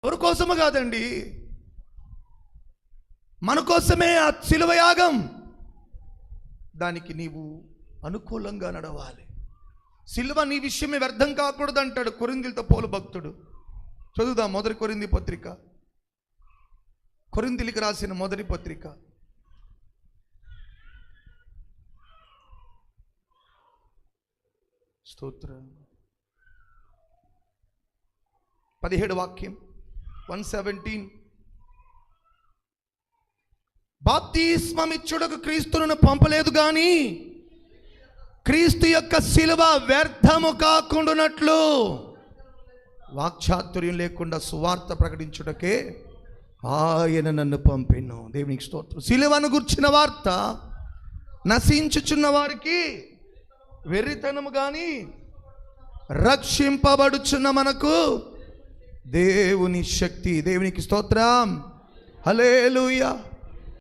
ఎవరి కోసము కాదండి, మన కోసమే ఆ శిలువ యాగం. దానికి నీవు అనుకూలంగా నడవాలి. శిలువ నీ విషయమే వ్యర్థం కాకూడదు అంటాడు కొరింథీయులతో పౌలు భక్తుడు. చదువుదాం మొదటి కొరింథీ పత్రిక, కొరింథీయులకు రాసిన మొదటి పత్రిక, స్తోత్రం, 17 వాక్యం 117. బాప్తిస్మమిచ్చుటకు క్రీస్తును పంపలేదు కానీ క్రీస్తు యొక్క శిలువ వ్యర్థము కాకుండానట్లు వాక్చాతుర్యం లేకుండా సువార్త ప్రకటించుటకే ఆయన నన్ను పంపెను. దేవునికి స్తోత్రం. శిలువను గుర్చిన వార్త నశించుచున్న వారికి వెర్రితనము కానీ రక్షింపబడుచున్న మనకు దేవుని శక్తి. దేవునికి స్తోత్రం. హల్లెలూయా.